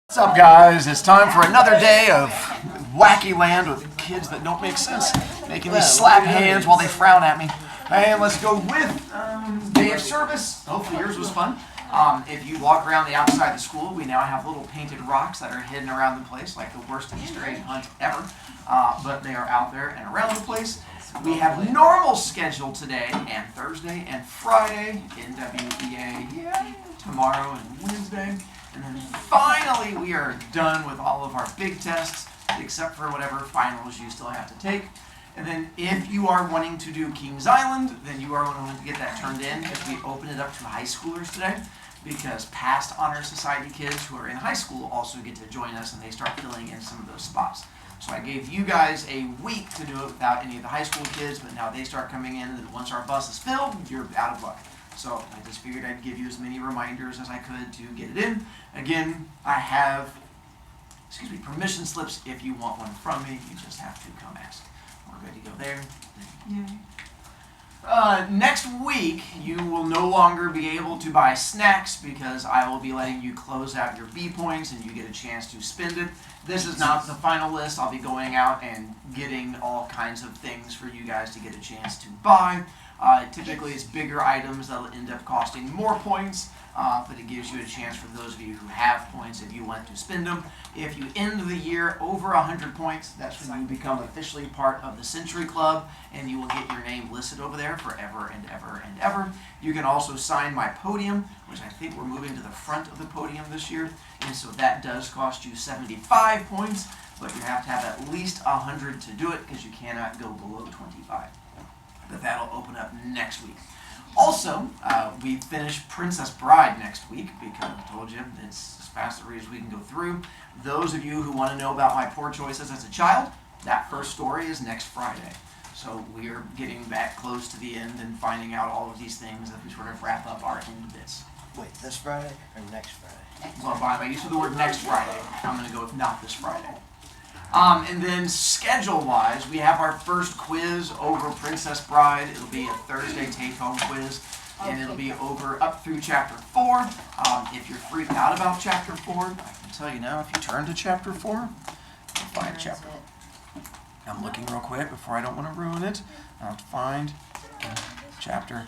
What's up, guys? It's time for another day of wacky land with kids that don't make sense, making me slap hands while they frown at me. And let's go with day of service. Hopefully yours was fun. If you walk around the outside of the school, we now have little painted rocks that are hidden around the place, like the worst Easter egg hunt ever. But they are out there and around the place. We have normal schedule today and Thursday and Friday in WEA, tomorrow and Wednesday. And then finally we are done with all of our big tests, except for whatever finals you still have to take. And then if you are wanting to do Kings Island, then you are going to get that turned in, because we open it up to high schoolers today, because past Honor Society kids who are in high school also get to join us, and they start filling in some of those spots. So I gave you guys a week to do it without any of the high school kids, but now they start coming in, and then once our bus is filled, you're out of luck. So I just figured I'd give you as many reminders as I could to get it in. Again, I have, permission slips if you want one from me. You just have to come ask. We're good to go there. Yay. Next week, you will no longer be able to buy snacks, because I will be letting you close out your B points and you get a chance to spend it. This is not the final list. I'll be going out and getting all kinds of things for you guys to get a chance to buy. Typically it's bigger items that will end up costing more points, but it gives you a chance for those of you who have points if you want to spend them. If you end the year over 100 points, that's when you become officially part of the Century Club, and you will get your name listed over there forever and ever and ever. You can also sign my podium, which I think we're moving to the front of the podium this year, and so that does cost you 75 points, but you have to have at least 100 to do it, because you cannot go below 25. But that'll open up next week. Also, we finish Princess Bride next week, because I told you it's as fast a read as we can go through. Those of you who want to know about my poor choices as a child, that first story is next Friday. So we are getting back close to the end and finding out all of these things as we sort of wrap up our end bits. Wait, this Friday or next Friday? Well, by use of the word next Friday, I'm going to go with not this Friday. And then schedule-wise, we have our first quiz over Princess Bride. It'll be a Thursday take-home quiz, and it'll be over up through Chapter 4. If you're freaked out about Chapter 4, I can tell you now, if you turn to Chapter 4, you'll find Chapter. I'm looking real quick before I don't want to ruin it. I'll have to find chapter.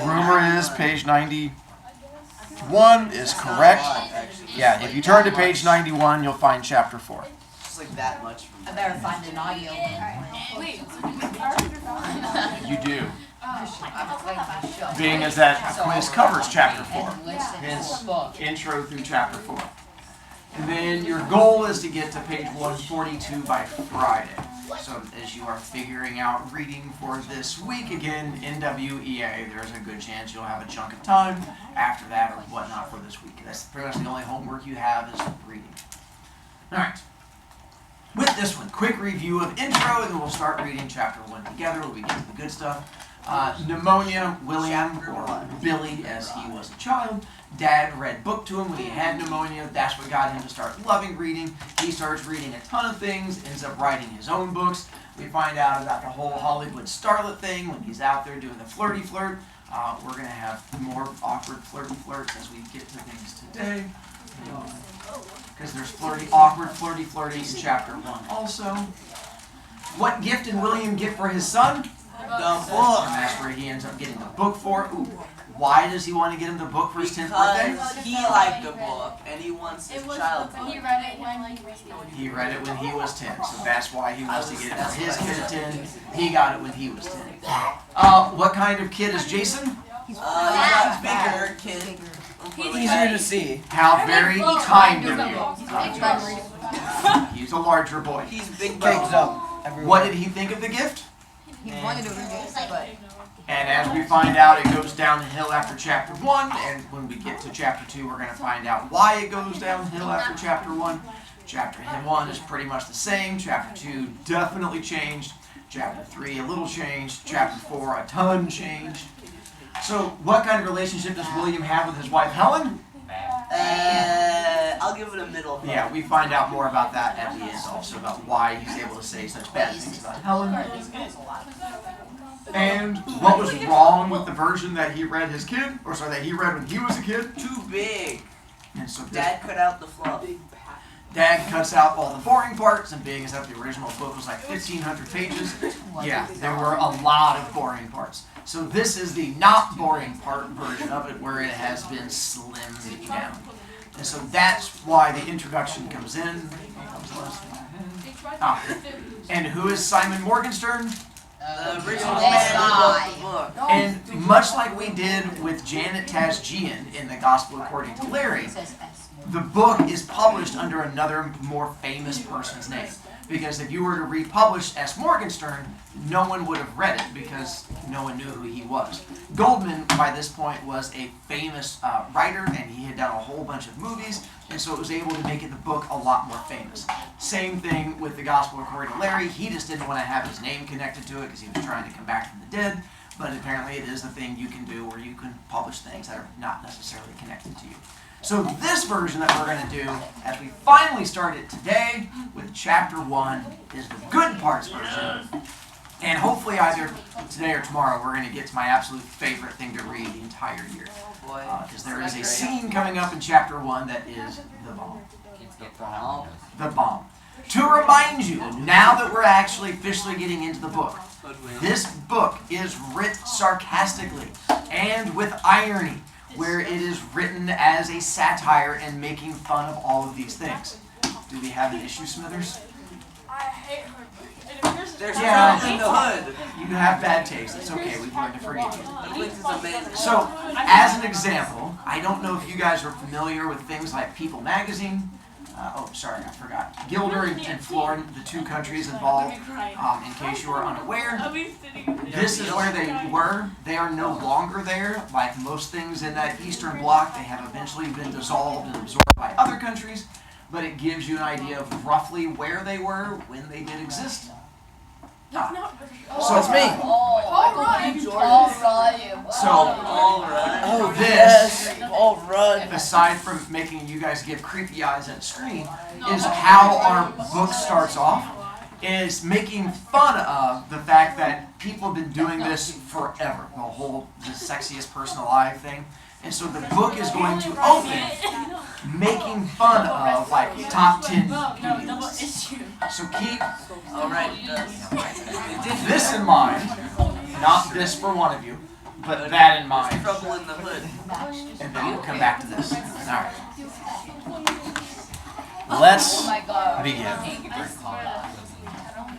Rumor is page 91 is correct. Yeah, if you turn to page 91, you'll find Chapter 4. It's like that much. I better find an audio. Wait, You do. Being as that quiz covers Chapter 4. Hence, intro through Chapter 4. And then your goal is to get to page 142 by Friday. So as you are figuring out reading for this week, again, in WEA, there's a good chance you'll have a chunk of time after that or whatnot for this week. That's pretty much the only homework you have is reading. Alright. With this one, quick review of intro, and then we'll start reading Chapter 1 together when we get to the good stuff. Pneumonia, William, or Billy as he was a child. Dad read book to him when he had pneumonia. That's what got him to start loving reading. He starts reading a ton of things, ends up writing his own books. We find out about the whole Hollywood starlet thing when he's out there doing the flirty flirt. We're going to have more awkward flirty flirts as we get to things today. Because there's awkward flirty in Chapter 1 also. What gift did William get for his son? The book. And that's where he ends up getting the book for. Ooh. Why does he want to get him the book for his 10th birthday? Because he liked the book and he wants his child to. he read it when he was 10. He read it when he was 10, so that's why he wants to get it for his kid at 10. He got it when he was 10. What kind of kid is Jason? He's a bigger kid. Easier to see. How very kind of you. He's a larger boy. He's big bigs up. What did he think of the gift? He wanted to read it, but... And as we find out, it goes downhill after Chapter 1, and when we get to Chapter 2, we're going to find out why it goes downhill after Chapter 1. Chapter 1 is pretty much the same. Chapter 2 definitely changed. Chapter 3 a little changed. Chapter 4 a ton changed. So what kind of relationship does William have with his wife Helen? I'll give it a middle. Yeah, we find out more about that at the end also, about why he's able to say such bad things about Helen. And what was wrong with the version that he read his kid, or sorry, that he read when he was a kid? Too big. And so Dad cut out the fluff. Dad cuts out all the boring parts, and being as that the original book was like 1,500 pages, yeah, there were a lot of boring parts. So this is the not boring part version of it, where it has been slimmed down. And so that's why the introduction comes in. And who is Simon Morgenstern? The original This man who guy. wrote the book. And much like we did with Janet Tasjian in the Gospel According to Larry, It says S. the book is published under another more famous person's name. Because if you were to republish S. Morgenstern, no one would have read it because no one knew who he was. Goldman, by this point, was a famous writer, and he had done a whole bunch of movies, and so it was able to make the book a lot more famous. Same thing with the Gospel According to Larry. He just didn't want to have his name connected to it because he was trying to come back from the dead, but apparently it is a thing you can do where you can publish things that are not necessarily connected to you. So this version that we're going to do, as we finally started today with Chapter 1, is the good parts version. And hopefully either today or tomorrow we're going to get to my absolute favorite thing to read the entire year. Because there is a scene coming up in Chapter 1 that is the bomb. The bomb. To remind you, now that we're actually officially getting into the book, this book is writ sarcastically and with irony, where it is written as a satire and making fun of all of these things. Do we have an issue, Smithers? I hate her. It appears to There's be- trouble in the hood. You have bad taste. It's okay. We've learned to forgive you. The hood is amazing. So, as an example, I don't know if you guys are familiar with things like People Magazine. I forgot. Gilder and Florin, the two countries involved, in case you are unaware. I'll be sitting. This is where they were. They are no longer there. Like most things in that Eastern Bloc, they have eventually been dissolved and absorbed by other countries, but it gives you an idea of roughly where they were when they did exist. That's not. So it's me. Alright. So, Alright. Oh, this, yes. All right. aside from making you guys give creepy eyes at the screen, is how our book starts off, is making fun of the fact that people have been doing this forever, the whole the sexiest person alive thing. And so the book is going to open making fun of like top 10 Double videos. issue. So keep Alright, it does. this in mind, not this for one of you, but that in mind, Trouble in the hood. and then we'll come back to this. Alright. Let's begin.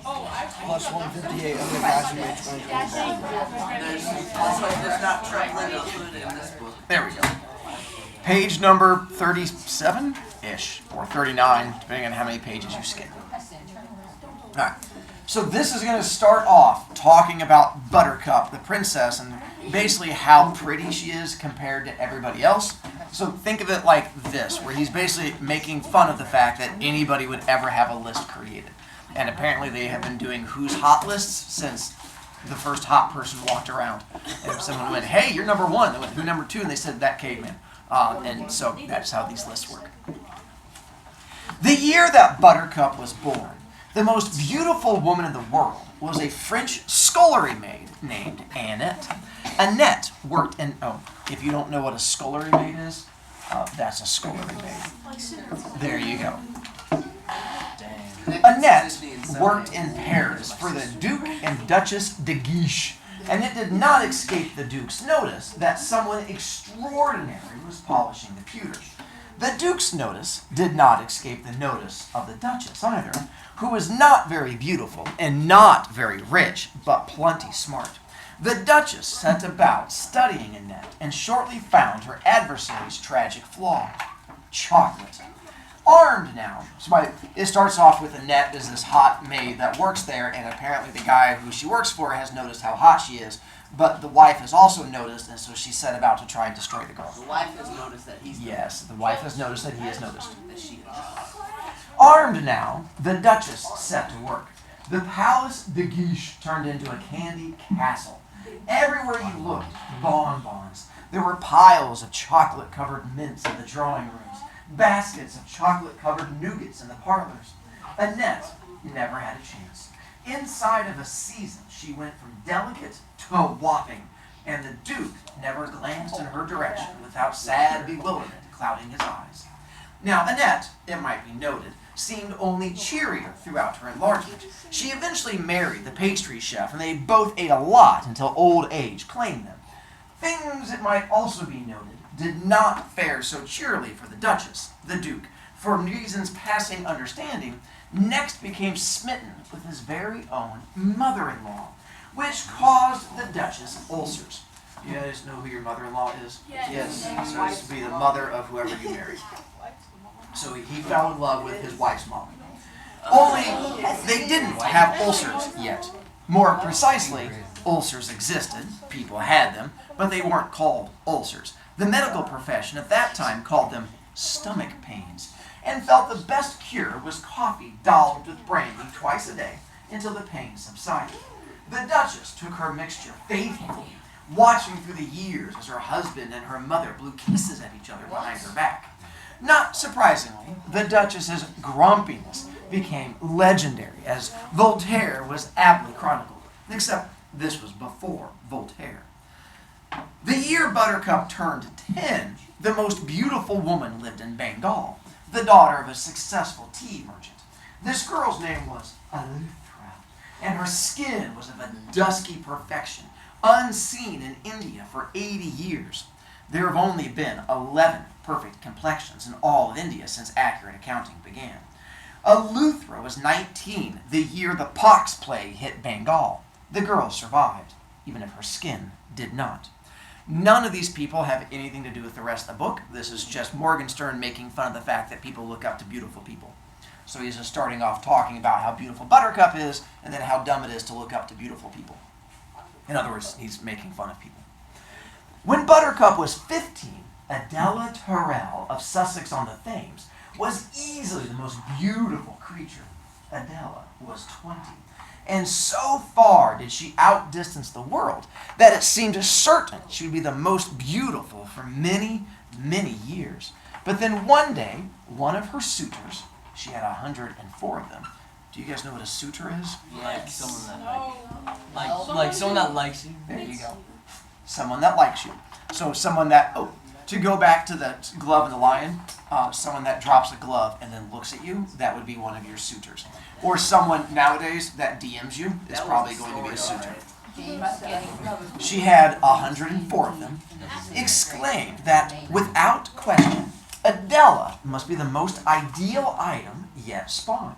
Plus 158 on the graduate 2024. There's not trouble in the hood in this book. There we go. Page number 37-ish, or 39, depending on how many pages you skip. Alright, so this is going to start off talking about Buttercup, the princess, and basically how pretty she is compared to everybody else. So think of it like this, where he's basically making fun of the fact that anybody would ever have a list created. And apparently they have been doing Who's Hot lists since the first hot person walked around. And if someone went, hey, you're number one, they went, who number two? And they said, that caveman. And so that's how these lists work. The year that Buttercup was born, the most beautiful woman in the world was a French scullery maid named Annette. Annette worked in, if you don't know what a scullery maid is, that's a scullery maid. There you go. Annette worked in Paris for the Duke and Duchess de Guiche, and it did not escape the Duke's notice that someone extraordinary was polishing the pewters. The Duke's notice did not escape the notice of the Duchess either, who was not very beautiful and not very rich, but plenty smart. The Duchess set about studying Annette and shortly found her adversary's tragic flaw: chocolate. Armed now. So it starts off with Annette as this hot maid that works there, and apparently the guy who she works for has noticed how hot she is, but the wife has also noticed, and so she set about to try and destroy the girl. The wife has noticed that he's Yes, the wife has noticed that he has noticed. that she is. Armed now, the Duchess set to work. The Palace de Guiche turned into a candy castle. Everywhere you looked, bonbons. There were piles of chocolate-covered mints in the drawing rooms, baskets of chocolate-covered nougats in the parlors. Annette never had a chance. Inside of a season, she went from delicate to whopping, and the Duke never glanced in her direction without sad bewilderment clouding his eyes. Now, Annette, it might be noted, seemed only cheerier throughout her enlargement. She eventually married the pastry chef, and they both ate a lot until old age claimed them. Things, it might also be noted, did not fare so cheerily for the Duchess. The Duke, for reasons passing understanding, next became smitten with his very own mother-in-law, which caused the Duchess ulcers. You guys know who your mother-in-law is? Yes. So this would be the mother of whoever you married. So he fell in love with his wife's mom. Only they didn't have ulcers yet. More precisely, ulcers existed, people had them, but they weren't called ulcers. The medical profession at that time called them stomach pains, and felt the best cure was coffee dolled with brandy twice a day until the pain subsided. The Duchess took her mixture faithfully, watching through the years as her husband and her mother blew kisses at each other behind her back. Not surprisingly, the Duchess's grumpiness became legendary, as Voltaire was aptly chronicled, except this was before Voltaire. The year Buttercup turned 10, the most beautiful woman lived in Bengal, the daughter of a successful tea merchant. This girl's name was Eleuthera, and her skin was of a dusky perfection, unseen in India for 80 years. There have only been 11 perfect complexions in all of India since accurate accounting began. Eleuthera was 19 the year the pox plague hit Bengal. The girl survived, even if her skin did not. None of these people have anything to do with the rest of the book. This is just Morgenstern making fun of the fact that people look up to beautiful people. So he's just starting off talking about how beautiful Buttercup is, and then how dumb it is to look up to beautiful people. In other words, he's making fun of people. When Buttercup was 15, Adela Terrell of Sussex on the Thames was easily the most beautiful creature. Adela was 20. And so far did she outdistance the world that it seemed certain she would be the most beautiful for many, many years. But then one day, one of her suitors, she had 104 of them. Do you guys know what a suitor is? Like someone that No. like someone that likes you. There you go. Someone that likes you. So someone that, to go back to the glove and the lion, someone that drops a glove and then looks at you, that would be one of your suitors. Or someone nowadays that DMs you is probably going to be a suitor. She had 104 of them, exclaimed that, without question, Adela must be the most ideal item yet spawned.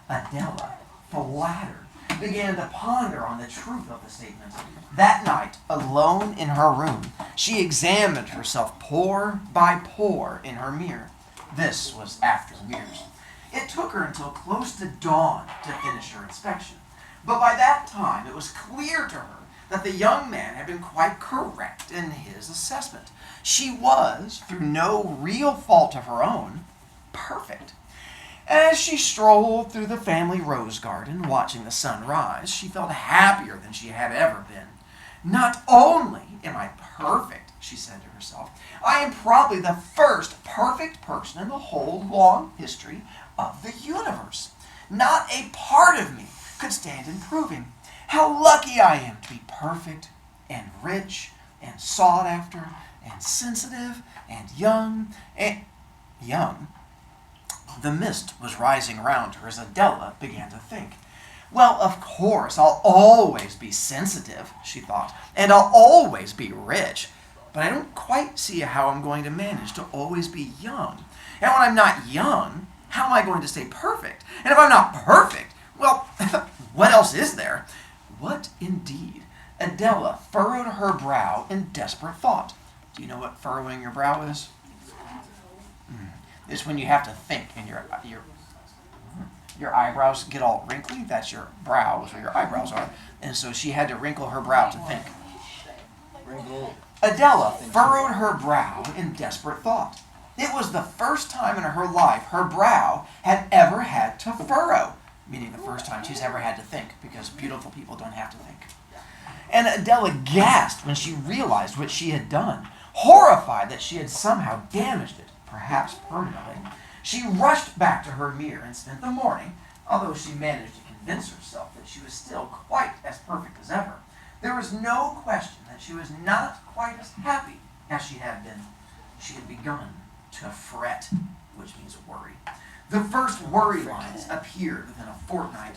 Adela, flattered, began to ponder on the truth of the statement. That night, alone in her room, she examined herself pore by pore in her mirror. This was after years. It took her until close to dawn to finish her inspection. But by that time, it was clear to her that the young man had been quite correct in his assessment. She was, through no real fault of her own, perfect. As she strolled through the family rose garden, watching the sun rise, she felt happier than she had ever been. Not only am I perfect, she said to herself, I am probably the first perfect person in the whole long history of the universe. Not a part of me could stand improving. How lucky I am to be perfect and rich and sought after and sensitive and young. The mist was rising around her as Adela began to think. Well, of course, I'll always be sensitive, she thought, and I'll always be rich. But I don't quite see how I'm going to manage to always be young. And when I'm not young, how am I going to stay perfect? And if I'm not perfect, well, what else is there? What indeed? Adela furrowed her brow in desperate thought. Do you know what furrowing your brow is? It's when you have to think and your eyebrows get all wrinkly. That's your brows, where your eyebrows are. And so she had to wrinkle her brow to think. Adela furrowed her brow in desperate thought. It was the first time in her life her brow had ever had to furrow, meaning the first time she's ever had to think, because beautiful people don't have to think. And Adela gasped when she realized what she had done, horrified that she had somehow damaged it, perhaps permanently. She rushed back to her mirror and spent the morning, although she managed to convince herself that she was still quite as perfect as ever. There was no question that she was not quite as happy as she had been. She had begun to fret, which means worry. The first worry lines appeared within a fortnight.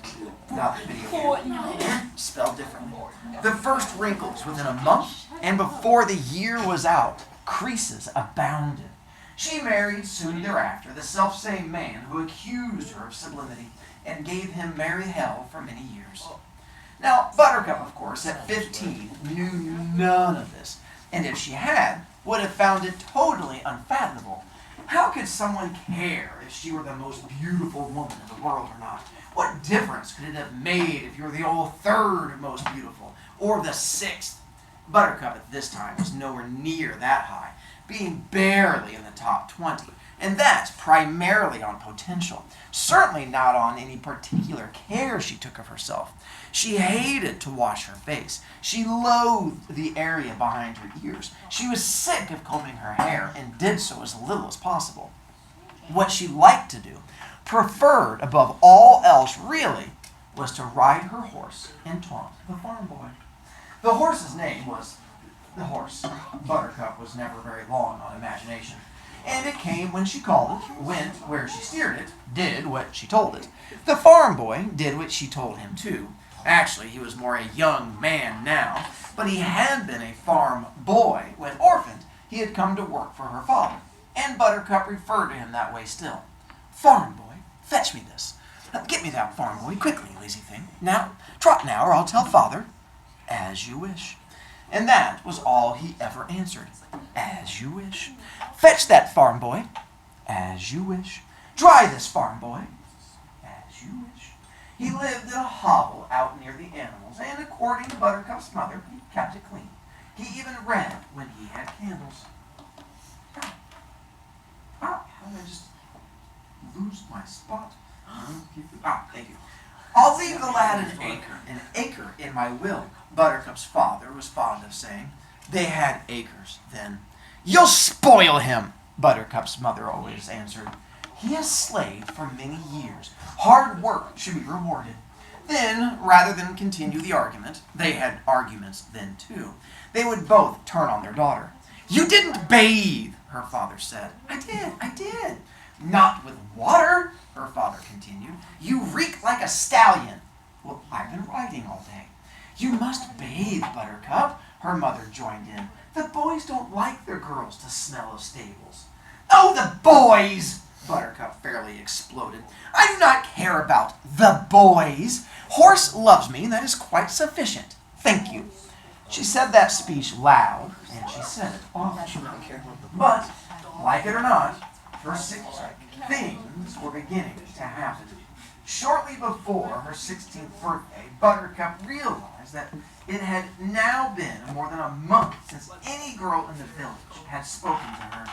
Not the video game, spelled differently. The first wrinkles within a month, and before the year was out, creases abounded. She married soon thereafter the selfsame man who accused her of sublimity and gave him merry hell for many years. Now, Buttercup, of course, at 15, knew none of this, and if she had, would have found it totally unfathomable. How could someone care if she were the most beautiful woman in the world or not? What difference could it have made if you were the old third most beautiful, or the sixth? Buttercup at this time was nowhere near that high, being barely in the top 20, and that's primarily on potential, certainly not on any particular care she took of herself. She hated to wash her face. She loathed the area behind her ears. She was sick of combing her hair and did so as little as possible. What she liked to do, preferred above all else really, was to ride her horse and taunt the farm boy. The horse's name was the horse. Buttercup was never very long on imagination. And it came when she called it, went where she steered it, did what she told it. The farm boy did what she told him too. Actually, he was more a young man now, but he had been a farm boy. When orphaned, he had come to work for her father, and Buttercup referred to him that way still. Farm boy, fetch me this. Get me that, farm boy, quickly, lazy thing. Now, trot now, or I'll tell father. As you wish. And that was all he ever answered. As you wish. Fetch that, farm boy. As you wish. Dry this, farm boy. As you wish. He lived in a hovel out near the animals, and according to Buttercup's mother, he kept it clean. He even read when he had candles. How did I just lose my spot? Thank you. I'll leave the lad an acre in my will, Buttercup's father was fond of saying. They had acres then. You'll spoil him, Buttercup's mother always answered. He has slaved for many years. Hard work should be rewarded. Then, rather than continue the argument, they had arguments then too, they would both turn on their daughter. You didn't bathe, her father said. I did. Not with water, her father continued. You reek like a stallion. Well, I've been riding all day. You must bathe, Buttercup, her mother joined in. The boys don't like their girls to smell of stables. Oh, the boys! Buttercup fairly exploded. I do not care about the boys. Horse loves me, and that is quite sufficient. Thank you. She said that speech loud, and she said it often. But, like it or not, things were beginning to happen. Shortly before her 16th birthday, Buttercup realized that it had now been more than a month since any girl in the village had spoken to her.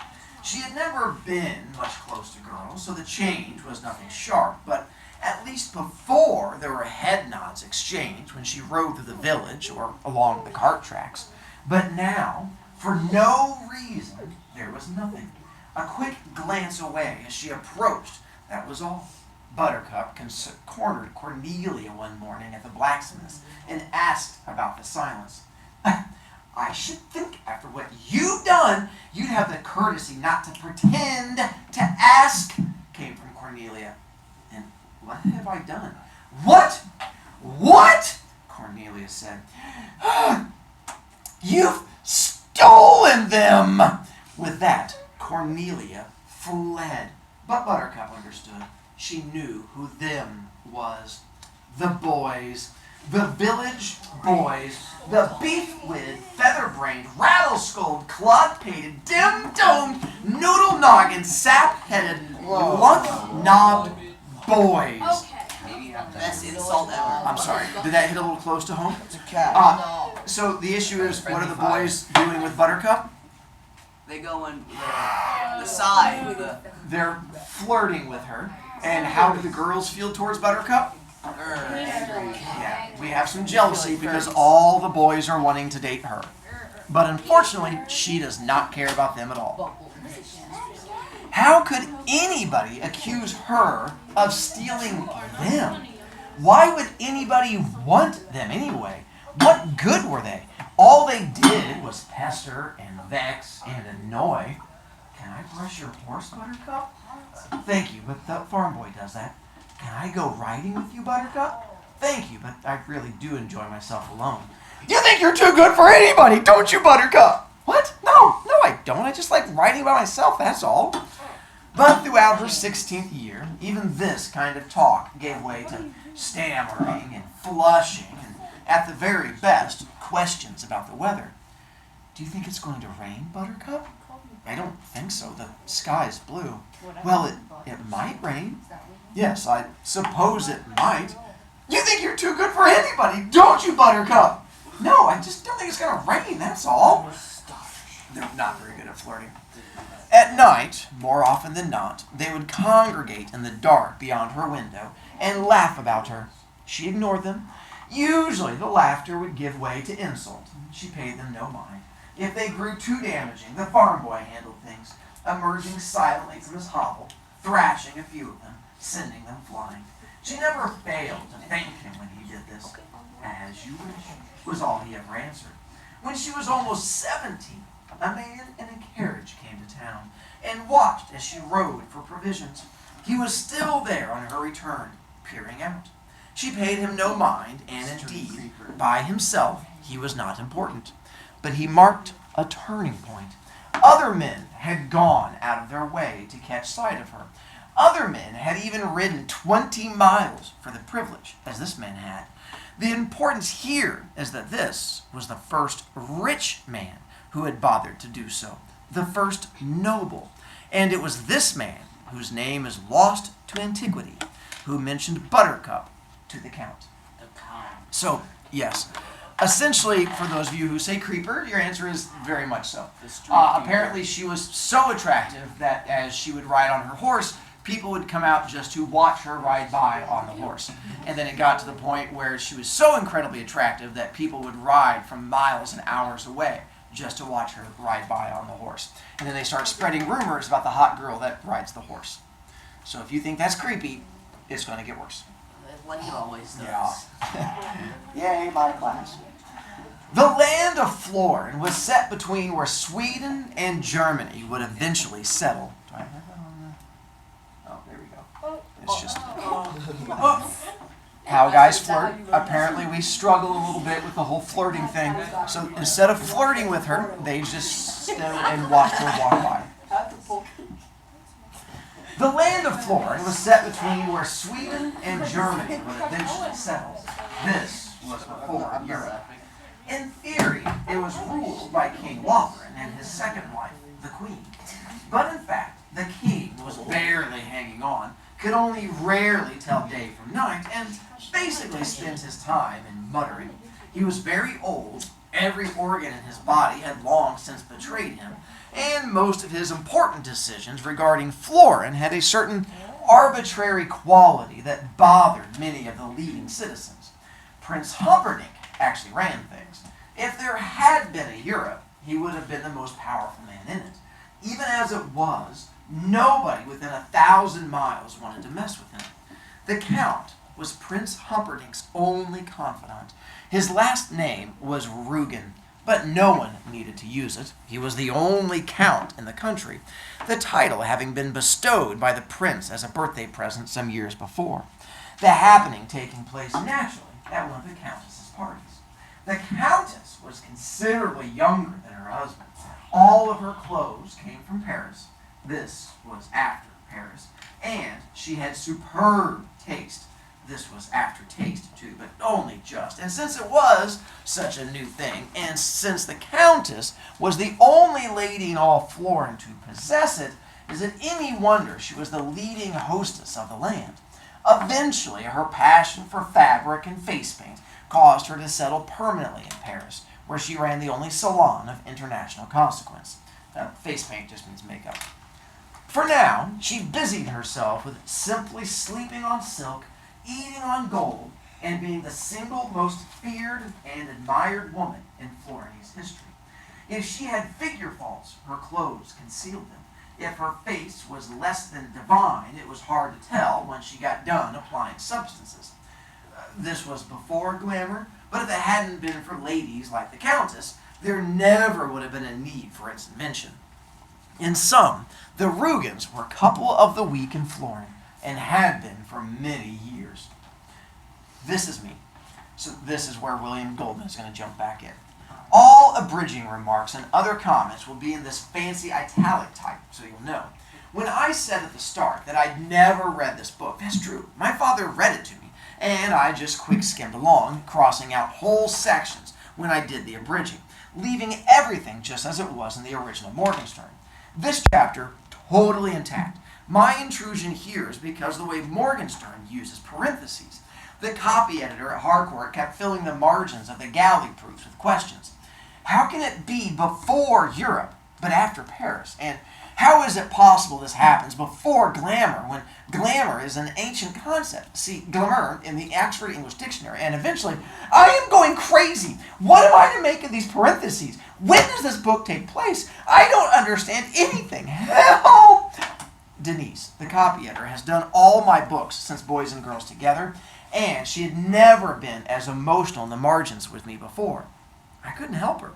She had never been much close to girls, so the change was nothing sharp, but at least before there were head nods exchanged when she rode through the village or along the cart tracks. But now, for no reason, there was nothing. A quick glance away as she approached, that was all. Buttercup cornered Cornelia one morning at the blacksmith's and asked about the silence. I should think after what you've done, you'd have the courtesy not to pretend to ask, came from Cornelia. And what have I done? What? Cornelia said. You've stolen them! With that, Cornelia fled. But Buttercup understood. She knew who them was. The boys. The village boys. The beef-witted, feather-brained, rattle-skulled, clod-pated, dim-domed, noodle-noggin, sap-headed, lunk-knobbed boys. Maybe the best insult ever. I'm sorry. Did that hit a little close to home? It's a cat. So the issue is, what are the boys doing with Buttercup? They go on the side. They're flirting with her. And how do the girls feel towards Buttercup? Yeah, we have some jealousy because all the boys are wanting to date her. But unfortunately, she does not care about them at all. How could anybody accuse her of stealing them? Why would anybody want them anyway? What good were they? All they did was pester and vex and annoy. Can I brush your horse, Buttercup? Thank you, but the farm boy does that. Can I go riding with you, Buttercup? Thank you, but I really do enjoy myself alone. You think you're too good for anybody, don't you, Buttercup? What? No, I don't. I just like riding by myself, that's all. But throughout her 16th year, even this kind of talk gave way to stammering and flushing and, at the very best, questions about the weather. Do you think it's going to rain, Buttercup? I don't think so. The sky is blue. Well, it might rain. Yes, I suppose it might. You think you're too good for anybody, don't you, Buttercup? No, I just don't think it's going to rain, that's all. They're not very good at flirting. At night, more often than not, they would congregate in the dark beyond her window and laugh about her. She ignored them. Usually the laughter would give way to insult. She paid them no mind. If they grew too damaging, the farm boy handled things, emerging silently from his hovel, thrashing a few of them, sending them flying. She never failed to thank him when he did this. As you wish, was all he ever answered. When she was almost 17, a man in a carriage came to town and watched as she rode for provisions. He was still there on her return, peering out. She paid him no mind, and indeed, by himself, he was not important. But he marked a turning point. Other men had gone out of their way to catch sight of her. Other men had even ridden 20 miles for the privilege, as this man had. The importance here is that this was the first rich man who had bothered to do so, the first noble. And it was this man, whose name is lost to antiquity, who mentioned Buttercup to the Count. So, yes, essentially, for those of you who say creeper, your answer is very much so. Apparently, she was so attractive that as she would ride on her horse, people would come out just to watch her ride by on the horse. And then it got to the point where she was so incredibly attractive that people would ride from miles and hours away just to watch her ride by on the horse. And then they start spreading rumors about the hot girl that rides the horse. So if you think that's creepy, it's going to get worse. Like it always does. Yeah. Yay, my class. The land of Florin was set between where Sweden and Germany would eventually settle. Do I have that on the... Oh, there we go. It's just... How guys flirt. Apparently we struggle a little bit with the whole flirting thing. So instead of flirting with her, they just stood and watched her walk by. The land of Florin was set between where Sweden and Germany would eventually settle. This was before Europe. In theory, it was ruled by King Lothrin and his second wife, the Queen. But in fact, the king was barely hanging on, could only rarely tell day from night, and basically spent his time in muttering. He was very old, every organ in his body had long since betrayed him, and most of his important decisions regarding Florin had a certain arbitrary quality that bothered many of the leading citizens. Prince Humperdinck actually ran things. If there had been a Europe, he would have been the most powerful man in it. Even as it was, nobody within 1,000 miles wanted to mess with him. The Count was Prince Humperdinck's only confidant. His last name was Rugen, but no one needed to use it. He was the only count in the country, the title having been bestowed by the prince as a birthday present some years before. The happening taking place naturally at one of the countess's parties. The countess was considerably younger than her husband. All of her clothes came from Paris. This was after Paris. And she had superb taste. This was after taste, too, but only just. And since it was such a new thing, and since the Countess was the only lady in all Florin to possess it, is it any wonder she was the leading hostess of the land? Eventually, her passion for fabric and face paint caused her to settle permanently in Paris, where she ran the only salon of international consequence. Face paint just means makeup. For now, she busied herself with simply sleeping on silk, eating on gold, and being the single most feared and admired woman in Florini's history. If she had figure faults, her clothes concealed them. If her face was less than divine, it was hard to tell when she got done applying substances. This was before glamour, but if it hadn't been for ladies like the Countess, there never would have been a need for its invention. In sum, the Rugans were couple of the week in Florin, and had been for many years. This is me. So this is where William Goldman is going to jump back in. All abridging remarks and other comments will be in this fancy italic type, so you'll know. When I said at the start that I'd never read this book, that's true. My father read it to me, and I just quick skimmed along, crossing out whole sections when I did the abridging, leaving everything just as it was in the original Morgenstern. This chapter, totally intact. My intrusion here is because of the way Morgenstern uses parentheses. The copy editor at Harcourt kept filling the margins of the galley proofs with questions. How can it be before Europe, but after Paris? And how is it possible this happens before glamour, when glamour is an ancient concept? See, glamour in the Oxford English Dictionary, and eventually, I am going crazy. What am I to make of these parentheses? When does this book take place? I don't understand anything. Help! Denise, the copy editor, has done all my books since Boys and Girls Together, and she had never been as emotional in the margins with me before. I couldn't help her.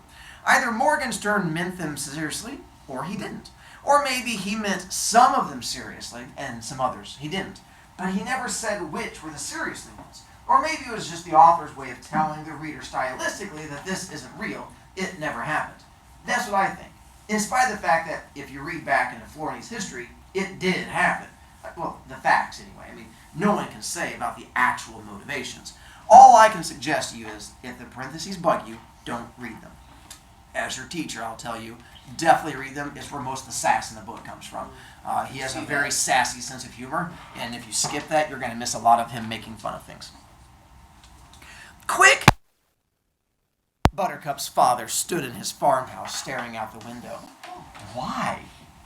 Either Morgenstern meant them seriously, or he didn't. Or maybe he meant some of them seriously, and some others he didn't. But he never said which were the seriously ones. Or maybe it was just the author's way of telling the reader stylistically that this isn't real, it never happened. That's what I think. In spite of the fact that if you read back into Florini's history, it did happen. Well, the facts anyway. I mean, no one can say about the actual motivations. All I can suggest to you is, if the parentheses bug you, don't read them. As your teacher, I'll tell you, definitely read them. It's where most of the sass in the book comes from. He has a very sassy sense of humor, and if you skip that, you're going to miss a lot of him making fun of things. Quick! Buttercup's father stood in his farmhouse staring out the window. Why?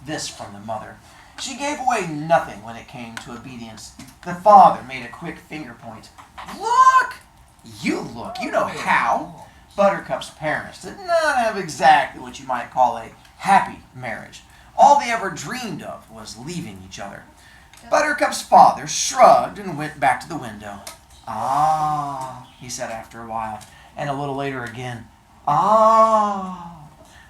This from the mother. She gave away nothing when it came to obedience. The father made a quick finger point. Look! You look. You know how. Buttercup's parents did not have exactly what you might call a happy marriage. All they ever dreamed of was leaving each other. Buttercup's father shrugged and went back to the window. Ah, he said after a while, and a little later again. Ah.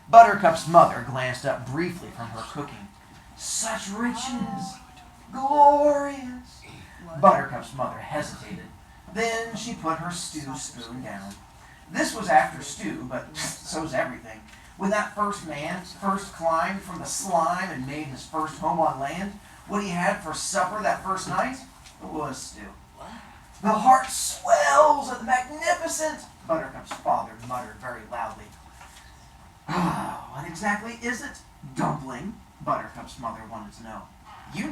Buttercup's mother glanced up briefly from her cooking. Such riches! Glorious! Buttercup's mother hesitated. Then she put her stew spoon down. This was after stew, but so's everything. When that first man first climbed from the slime and made his first home on land, what he had for supper that first night was stew. The heart swells at the magnificent, Buttercup's father muttered very loudly. What exactly is it? Dumpling? Buttercup's mother wanted to know. You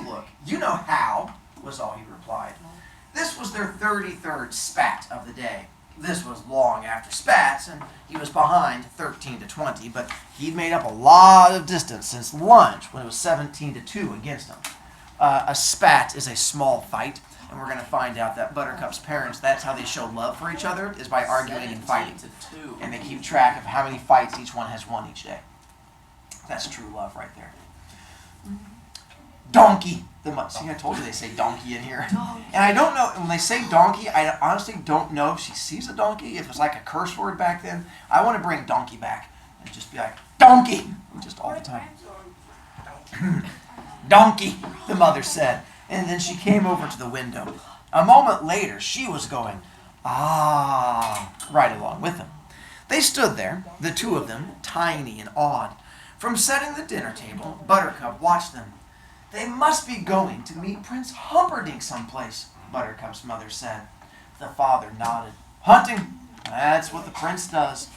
look, you know how, was all he replied. This was their 33rd spat of the day. This was long after spats, and he was behind 13 to 20, but he'd made up a lot of distance since lunch when it was 17 to 2 against him. A spat is a small fight, and we're going to find out that Buttercup's parents, that's how they show love for each other, is by arguing and fighting. And they keep track of how many fights each one has won each day. That's true love right there. Donkey. See, I told you they say donkey in here. And I don't know, when they say donkey, I honestly don't know if she sees a donkey, if it's like a curse word back then. I want to bring donkey back and just be like, donkey! Just all the time. Donkey, the mother said. And then she came over to the window. A moment later, she was going, ah, right along with him. They stood there, the two of them, tiny and awed. From setting the dinner table, Buttercup watched them. They must be going to meet Prince Humperdinck someplace, Buttercup's mother said. The father nodded. Hunting. That's what the prince does.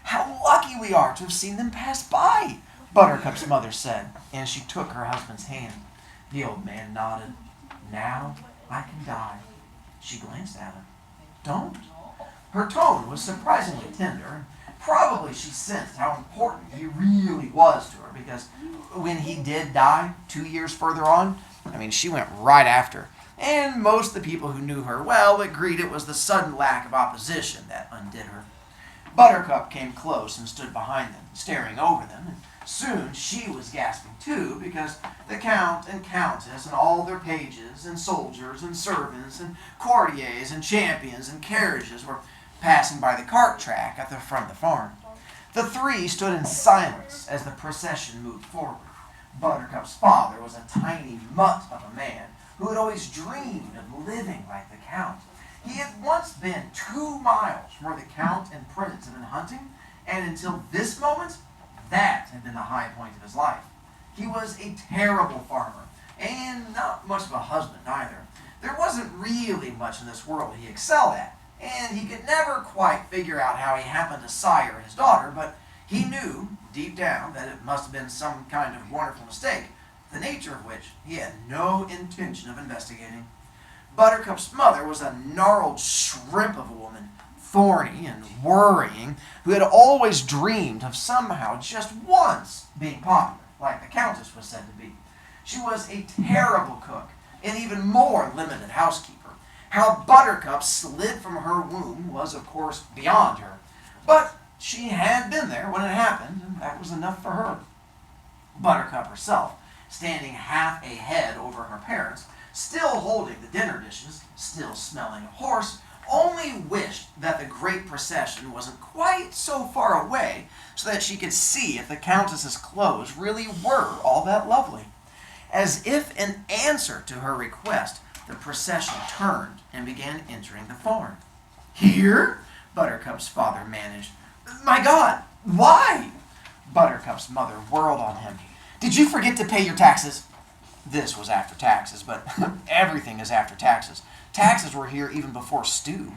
How lucky we are to have seen them pass by, Buttercup's mother said, and she took her husband's hand. The old man nodded. Now I can die. She glanced at him. Don't. Her tone was surprisingly tender. Probably she sensed how important he really was to her, because when he did die 2 years further on, she went right after. And most of the people who knew her well agreed it was the sudden lack of opposition that undid her. Buttercup came close and stood behind them, staring over them, and soon she was gasping too, because The Count and Countess and all their pages and soldiers and servants and courtiers and champions and carriages were passing by the cart track at the front of the farm. The three stood in silence as the procession moved forward. Buttercup's father was a tiny mutt of a man who had always dreamed of living like the Count. He had once been 2 miles from where the Count and Prince had been hunting, and until this moment, that had been the high point of his life. He was a terrible farmer, and not much of a husband either. There wasn't really much in this world he excelled at, and he could never quite figure out how he happened to sire his daughter, but he knew, deep down, that it must have been some kind of wonderful mistake, the nature of which he had no intention of investigating. Buttercup's mother was a gnarled shrimp of a woman, thorny and worrying, who had always dreamed of somehow just once being popular, like the Countess was said to be. She was a terrible cook, an even more limited housekeeper. How Buttercup slid from her womb was, of course, beyond her, but she had been there when it happened, and that was enough for her. Buttercup herself, standing half a head over her parents, still holding the dinner dishes, still smelling of horse, only wished that the great procession wasn't quite so far away so that she could see if the Countess's clothes really were all that lovely. As if in answer to her request, the procession turned and began entering the farm. "Here?" Buttercup's father managed. "My God, why?" Buttercup's mother whirled on him. "Did you forget to pay your taxes?" This was after taxes, but everything is after taxes. Taxes were here even before stew.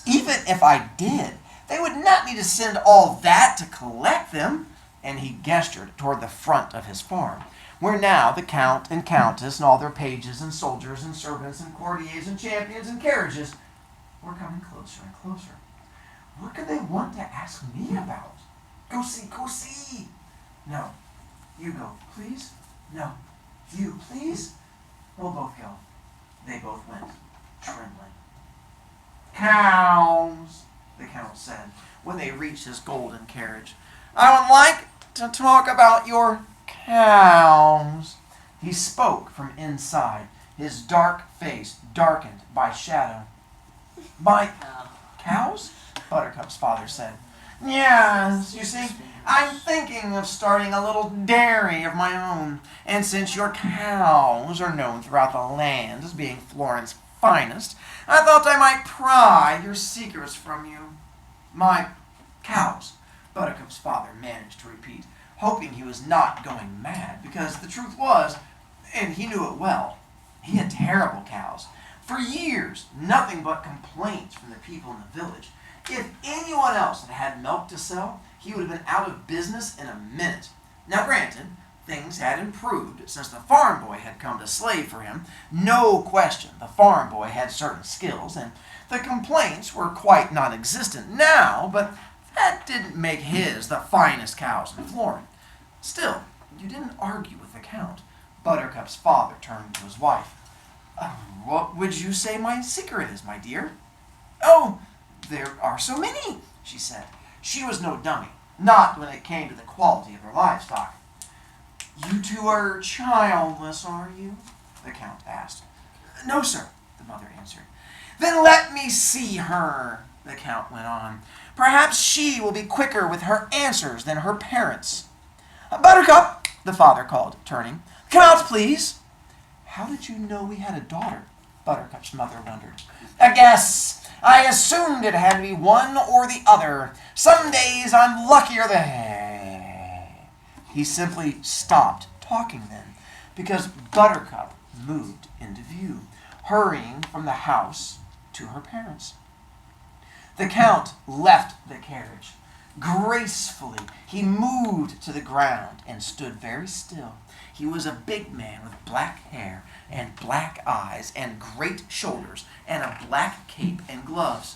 "Even if I did, they would not need to send all that to collect them." And he gestured toward the front of his farm, where now the Count and Countess and all their pages and soldiers and servants and courtiers and champions and carriages were coming closer and closer. What could they want to ask me about? Go see, go see. No. You go, please. No. You, please. We'll both go. They both went, trembling. "Cows," the Count said, when they reached his golden carriage. "I would like to talk about your cows." He spoke from inside, his dark face darkened by shadow. "My cows?" Buttercup's father said. "Yes, you see, I'm thinking of starting a little dairy of my own, and since your cows are known throughout the land as being Florence's finest, I thought I might pry your secrets from you." "My cows," Buttercup's father managed to repeat, hoping he was not going mad, because the truth was, and he knew it well, he had terrible cows. For years, nothing but complaints from the people in the village. If anyone else had had milk to sell, he would have been out of business in a minute. Now granted, things had improved since the farm boy had come to slave for him. No question, the farm boy had certain skills, and the complaints were quite non-existent now, but that didn't make his the finest cows in Florence. Still, you didn't argue with the Count. Buttercup's father turned to his wife. "What would you say my secret is, my dear?" "Oh, there are so many," she said. She was no dummy, not when it came to the quality of her livestock. "You two are childless, are you?" the Count asked. "No, sir," the mother answered. "Then let me see her," the Count went on. "Perhaps she will be quicker with her answers than her parents." "Buttercup," the father called, turning. "Come out, please." "How did you know we had a daughter?" Buttercup's mother wondered. "A guess. I assumed it had to be one or the other. Some days I'm luckier than..." He simply stopped talking then, because Buttercup moved into view, hurrying from the house to her parents. The Count left the carriage. Gracefully, he moved to the ground and stood very still. He was a big man with black hair and black eyes and great shoulders and a black cape and gloves.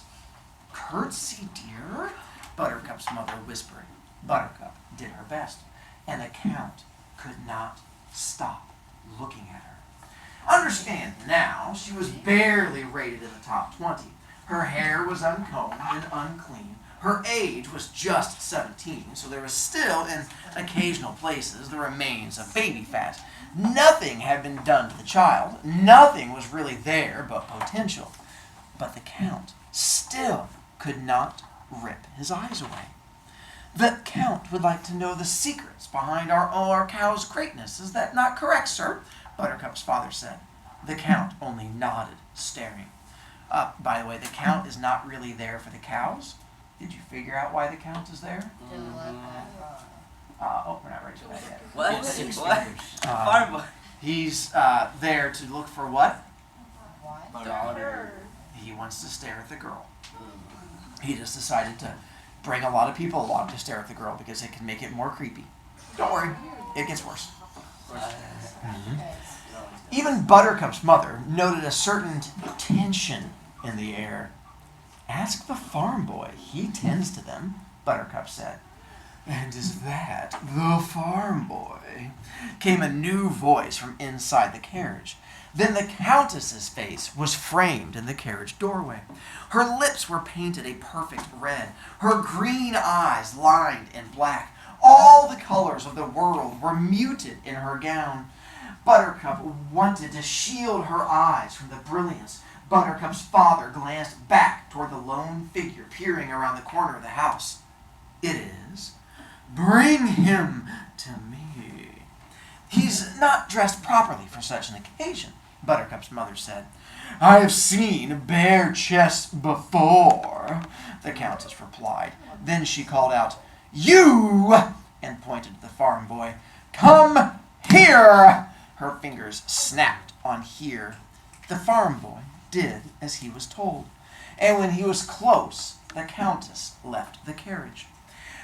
"Curtsy, dear," Buttercup's mother whispered. Buttercup did her best, and the Count could not stop looking at her. Understand now, she was barely rated in the top 20. Her hair was uncombed and unclean. Her age was just 17, so there was still, in occasional places, the remains of baby fat. Nothing had been done to the child. Nothing was really there but potential. But the Count still could not rip his eyes away. The Count would like to know the secrets behind our cow's greatness. Is that not correct, sir? Buttercup's father said. The Count only nodded, staring. By the way, the Count is not really there for the cows. Did you figure out why the Count is there? Didn't let that. We're not ready for that yet. What? Six What? fingers. Farm boy. He's there to look for what? What? Daughter. He wants to stare at the girl. He just decided to bring a lot of people along to stare at the girl because it can make it more creepy. Don't worry, it gets worse. Even Buttercup's mother noted a certain tension in the air. Ask the farm boy. He tends to them, Buttercup said. And is that the farm boy? Came a new voice from inside the carriage. Then the Countess's face was framed in the carriage doorway. Her lips were painted a perfect red, her green eyes lined in black. All the colors of the world were muted in her gown. Buttercup wanted to shield her eyes from the brilliance. Buttercup's father glanced back toward the lone figure peering around the corner of the house. It is. Bring him to me. He's not dressed properly for such an occasion, Buttercup's mother said. I have seen bare chests before, the Countess replied. Then she called out, You! And pointed to the farm boy. Come here! Her fingers snapped on here. The farm boy did as he was told. And when he was close, the Countess left the carriage.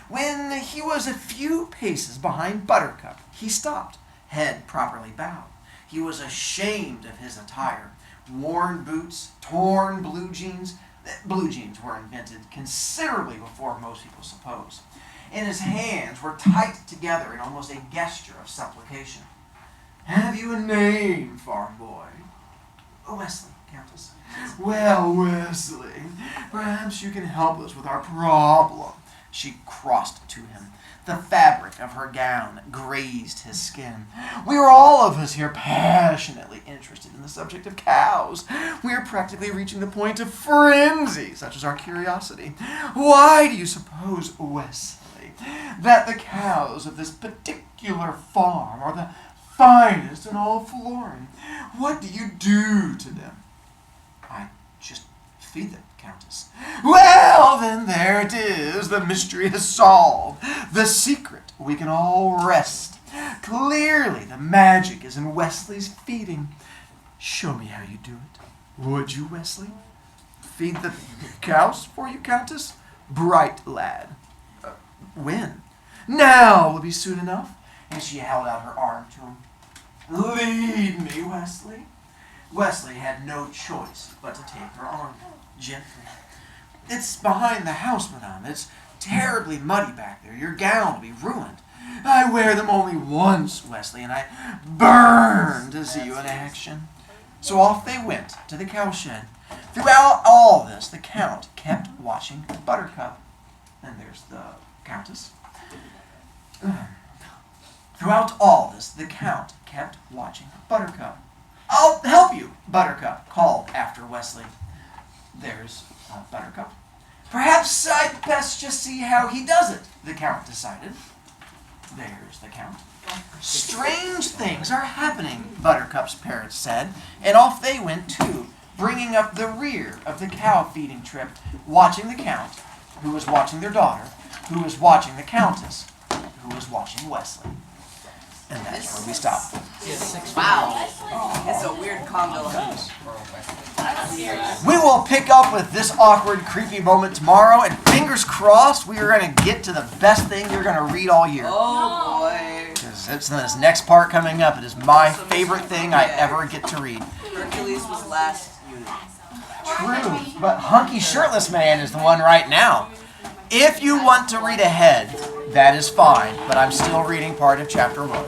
When he was a few paces behind Buttercup, he stopped, head properly bowed. He was ashamed of his attire. Worn boots, torn blue jeans. Blue jeans were invented considerably before most people suppose. And his hands were tight together in almost a gesture of supplication. Have you a name, farm boy? Wesley, Countess. Well, Wesley, perhaps you can help us with our problem. She crossed to him. The fabric of her gown grazed his skin. We are all of us here passionately interested in the subject of cows. We are practically reaching the point of frenzy, such as our curiosity. Why do you suppose, Wesley, that the cows of this particular farm are the finest in all Florin? What do you do to them? I just feed them, Countess. Well, then there it is. The mystery is solved. The secret we can all rest. Clearly, the magic is in Wesley's feeding. Show me how you do it. Would you, Wesley? Feed the cows for you, Countess? Bright lad. When? Now will be soon enough. And she held out her arm to him. Lead me, Wesley. Wesley had no choice but to take her arm, gently. It's behind the house, madame. It's terribly muddy back there. Your gown will be ruined. I wear them only once, Wesley, and I burn to see you in action. So off they went to the cowshed. Throughout all this, the Count kept watching Buttercup. And there's the Countess. Throughout all this, the Count kept watching Buttercup. I'll help you, Buttercup called after Wesley. There's Buttercup. Perhaps I'd best just see how he does it, the Count decided. There's the Count. Strange things are happening, Buttercup's parents said, and off they went too, bringing up the rear of the cow feeding trip, watching the Count, who was watching their daughter, who was watching the Countess, who was watching Wesley. And that's where we stop. Wow. It's a weird combo. We will pick up with this awkward, creepy moment tomorrow, and fingers crossed we are going to get to the best thing you're going to read all year. Oh boy. Because it's this next part coming up. It is my favorite thing I ever get to read. Hercules was last unit. True, but Hunky Shirtless Man is the one right now. If you want to read ahead, that is fine, but I'm still reading part of chapter 1.